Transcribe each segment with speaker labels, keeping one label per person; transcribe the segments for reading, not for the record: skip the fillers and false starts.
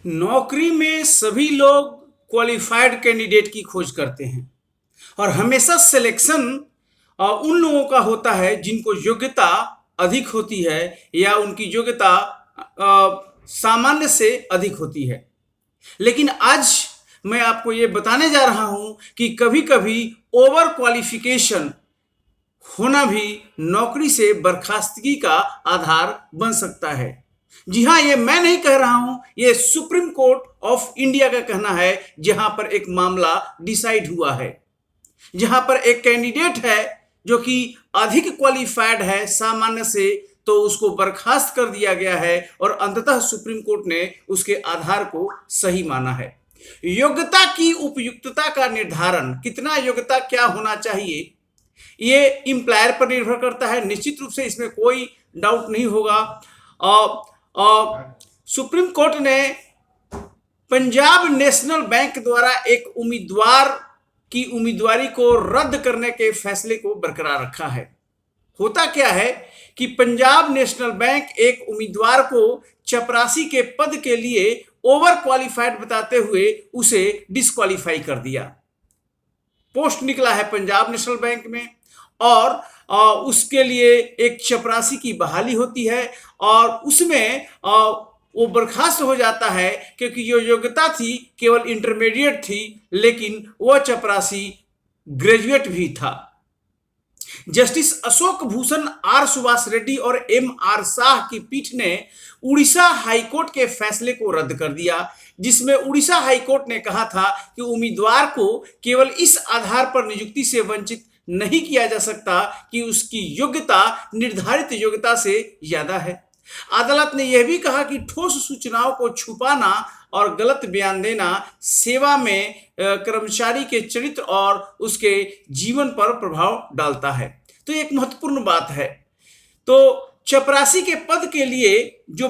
Speaker 1: नौकरी में सभी लोग क्वालिफाइड कैंडिडेट की खोज करते हैं और हमेशा सिलेक्शन उन लोगों का होता है जिनको योग्यता अधिक होती है या उनकी योग्यता सामान्य से अधिक होती है। लेकिन आज मैं आपको ये बताने जा रहा हूं कि कभी कभी ओवर क्वालिफिकेशन होना भी नौकरी से बर्खास्तगी का आधार बन सकता है। जी हाँ, ये मैं नहीं कह रहा हूं, ये सुप्रीम कोर्ट ऑफ इंडिया का कहना है, जहां पर एक मामला डिसाइड हुआ है, जहां पर एक कैंडिडेट है जो कि अधिक क्वालिफाइड है सामान्य से, तो उसको बर्खास्त कर दिया गया है और अंततः सुप्रीम कोर्ट ने उसके आधार को सही माना है। योग्यता की उपयुक्तता का निर्धारण, कितना योग्यता क्या होना चाहिए, ये एम्प्लॉयर पर निर्भर करता है। निश्चित रूप से इसमें कोई डाउट नहीं होगा। सुप्रीम कोर्ट ने पंजाब नेशनल बैंक द्वारा एक उम्मीदवार की उम्मीदवारी को रद्द करने के फैसले को बरकरार रखा है। होता क्या है कि पंजाब नेशनल बैंक एक उम्मीदवार को चपरासी के पद के लिए ओवर क्वालिफाइड बताते हुए उसे डिस्क्वालीफाई कर दिया। पोस्ट निकला है पंजाब नेशनल बैंक में और उसके लिए एक चपरासी की बहाली होती है और उसमें वो बर्खास्त हो जाता है क्योंकि जो योग्यता थी केवल इंटरमीडिएट थी, लेकिन वह चपरासी ग्रेजुएट भी था। जस्टिस अशोक भूषण, आर सुभाष रेड्डी और एम आर शाह की पीठ ने उड़ीसा हाईकोर्ट के फैसले को रद्द कर दिया, जिसमें उड़ीसा हाईकोर्ट ने कहा था कि उम्मीदवार को केवल इस आधार पर नियुक्ति से वंचित नहीं किया जा सकता कि उसकी योग्यता निर्धारित योग्यता से ज्यादा है। अदालत ने यह भी कहा कि ठोस सूचनाओं को छुपाना और गलत बयान देना सेवा में कर्मचारी के चरित्र और उसके जीवन पर प्रभाव डालता है। तो एक महत्वपूर्ण बात है। तो चपरासी के पद के लिए जो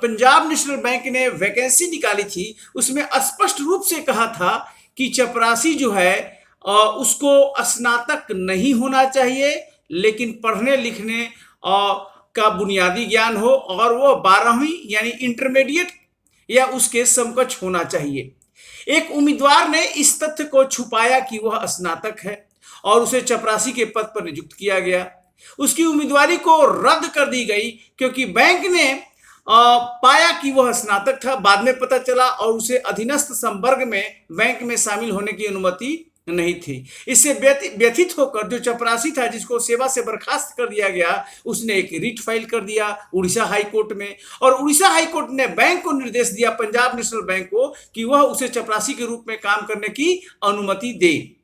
Speaker 1: पंजाब नेशनल बैंक ने वैकेंसी निकाली थी, उसमें स्पष्ट रूप से कहा था कि चपरासी जो है उसको स्नातक नहीं होना चाहिए, लेकिन पढ़ने लिखने का बुनियादी ज्ञान हो और वो 12वीं यानी इंटरमीडिएट या उसके समकक्ष होना चाहिए। एक उम्मीदवार ने इस तथ्य को छुपाया कि वह स्नातक है और उसे चपरासी के पद पर नियुक्त किया गया। उसकी उम्मीदवारी को रद्द कर दी गई क्योंकि बैंक ने पाया कि वह स्नातक था। बाद में पता चला और उसे अधीनस्थ संवर्ग में बैंक में शामिल होने की अनुमति नहीं थी। इससे व्यथित होकर जो चपरासी था, जिसको सेवा से बर्खास्त कर दिया गया, उसने एक रिट फाइल कर दिया उड़ीसा हाई कोर्ट में और उड़ीसा हाई कोर्ट ने बैंक को निर्देश दिया, पंजाब नेशनल बैंक को, कि वह उसे चपरासी के रूप में काम करने की अनुमति दे,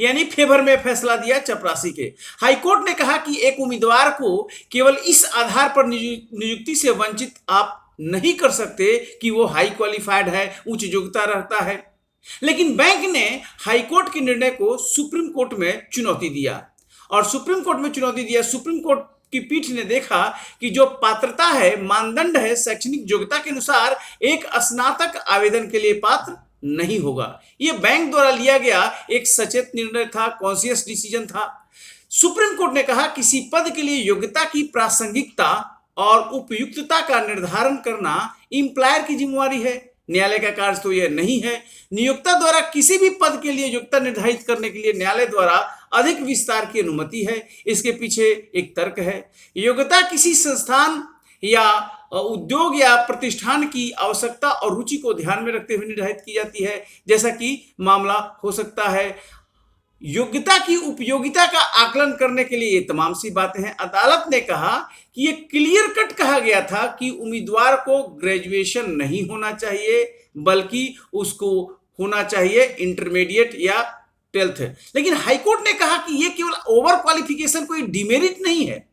Speaker 1: यानी फेवर में फैसला दिया चपरासी के। हाईकोर्ट ने कहा कि एक उम्मीदवार को केवल इस आधार पर नियुक्ति से वंचित आप नहीं कर सकते कि वो हाई क्वालिफाइड है, उच्च योग्यता रहता है। लेकिन बैंक ने हाईकोर्ट के निर्णय को सुप्रीम कोर्ट में चुनौती दिया और सुप्रीम कोर्ट में चुनौती दिया। सुप्रीम कोर्ट की पीठ ने देखा कि जो पात्रता है, मानदंड है, शैक्षणिक योग्यता के अनुसार एक स्नातक आवेदन के लिए पात्र नहीं होगा। यह बैंक द्वारा लिया गया एक सचेत निर्णय था, कॉन्शियस डिसीजन था। सुप्रीम कोर्ट ने कहा किसी पद के लिए योग्यता की प्रासंगिकता और उपयुक्तता का निर्धारण करना एम्प्लॉयर की जिम्मेवारी है, न्यायालय का कार्य तो यह नहीं है। नियोक्ता द्वारा किसी भी पद के लिए योग्यता निर्धारित करने के लिए न्यायालय द्वारा अधिक विस्तार की अनुमति है। इसके पीछे एक तर्क है। योग्यता किसी संस्थान या उद्योग या प्रतिष्ठान की आवश्यकता और रुचि को ध्यान में रखते हुए निर्धारित की जाती है, जैसा कि मामला हो सकता है। योग्यता की उपयोगिता का आकलन करने के लिए ये तमाम सी बातें हैं। अदालत ने कहा कि ये क्लियर कट कहा गया था कि उम्मीदवार को ग्रेजुएशन नहीं होना चाहिए, बल्कि उसको होना चाहिए इंटरमीडिएट या 12th। लेकिन हाईकोर्ट ने कहा कि ये केवल ओवर क्वालिफिकेशन कोई डिमेरिट नहीं है।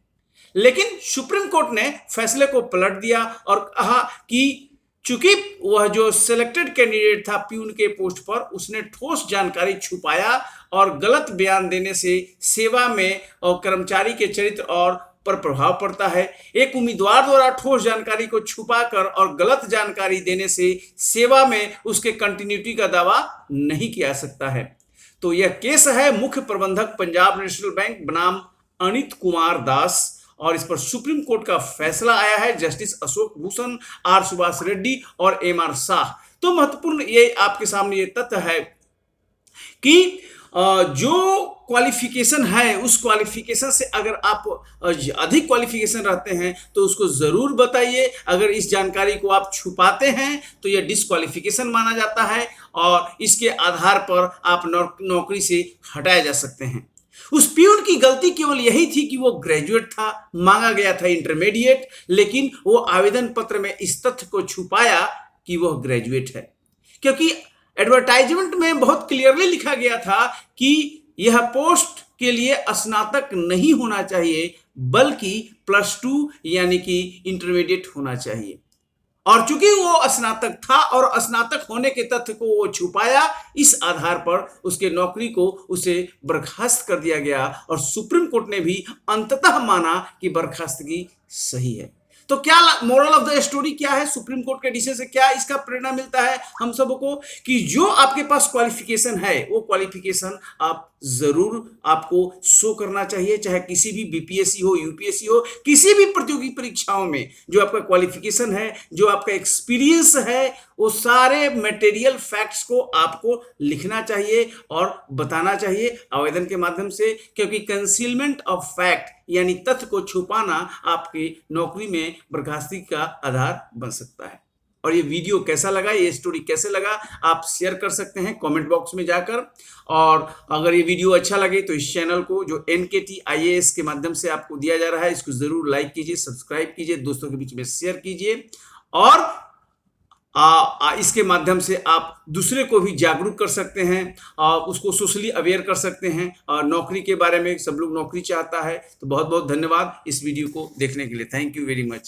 Speaker 1: लेकिन सुप्रीम कोर्ट ने फैसले को पलट दिया और कहा कि चूंकि वह जो सिलेक्टेड कैंडिडेट था प्यून के पोस्ट पर, उसने ठोस जानकारी छुपाया और गलत बयान देने से सेवा में और कर्मचारी के चरित्र और पर प्रभाव पड़ता है। एक उम्मीदवार द्वारा ठोस जानकारी को छुपाकर और गलत जानकारी देने से सेवा में उसके कंटिन्यूटी का दावा नहीं किया जा सकता है। तो यह केस है मुख्य प्रबंधक पंजाब नेशनल बैंक बनाम अनित कुमार दास और इस पर सुप्रीम कोर्ट का फैसला आया है जस्टिस अशोक भूषण, आर सुभाष रेड्डी और एम आर शाह। तो महत्वपूर्ण ये आपके सामने ये तथ्य है कि जो क्वालिफिकेशन है उस क्वालिफिकेशन से अगर आप अधिक क्वालिफिकेशन रहते हैं तो उसको जरूर बताइए। अगर इस जानकारी को आप छुपाते हैं तो यह डिस्क्वालिफिकेशन माना जाता है और इसके आधार पर आप नौकरी से हटाए जा सकते हैं। उस पियून की गलती केवल यही थी कि वो ग्रेजुएट था, मांगा गया था इंटरमीडिएट, लेकिन वो आवेदन पत्र में इस तथ्य को छुपाया कि वह ग्रेजुएट है, क्योंकि एडवर्टाइजमेंट में बहुत क्लियरली लिखा गया था कि यह पोस्ट के लिए स्नातक नहीं होना चाहिए बल्कि +2 यानी कि इंटरमीडिएट होना चाहिए। और चूंकि वो स्नातक था और स्नातक होने के तथ्य को वो छुपाया, इस आधार पर उसके नौकरी को उसे बर्खास्त कर दिया गया और सुप्रीम कोर्ट ने भी अंततः माना कि बर्खास्तगी सही है। तो क्या मोरल ऑफ द स्टोरी क्या है? सुप्रीम कोर्ट के डिसीजन से क्या इसका प्रेरणा मिलता है हम सबको कि जो आपके पास क्वालिफिकेशन है वो क्वालिफिकेशन आप जरूर आपको शो करना चाहिए, चाहे किसी भी बीपीएससी हो, यूपीएससी हो, किसी भी प्रतियोगी परीक्षाओं में जो आपका क्वालिफिकेशन है, जो आपका एक्सपीरियंस है, वो सारे मटेरियल फैक्ट्स को आपको लिखना चाहिए और बताना चाहिए आवेदन के माध्यम से, क्योंकि कंसीलमेंट ऑफ फैक्ट यानी तथ्य को छुपाना आपकी नौकरी में बर्खास्तगी का आधार बन सकता है। और ये वीडियो कैसा लगा, ये स्टोरी कैसे लगा, आप शेयर कर सकते हैं कमेंट बॉक्स में जाकर। और अगर ये वीडियो अच्छा लगे तो इस चैनल को जो NKT IAS के माध्यम से आपको दिया जा रहा है, इसको जरूर लाइक कीजिए, सब्सक्राइब कीजिए, दोस्तों के बीच में शेयर कीजिए और इसके माध्यम से आप दूसरे को भी जागरूक कर सकते हैं, उसको सोशली अवेयर कर सकते हैं। नौकरी के बारे में सब लोग नौकरी चाहता है। तो बहुत बहुत धन्यवाद इस वीडियो को देखने के लिए। Thank you very much.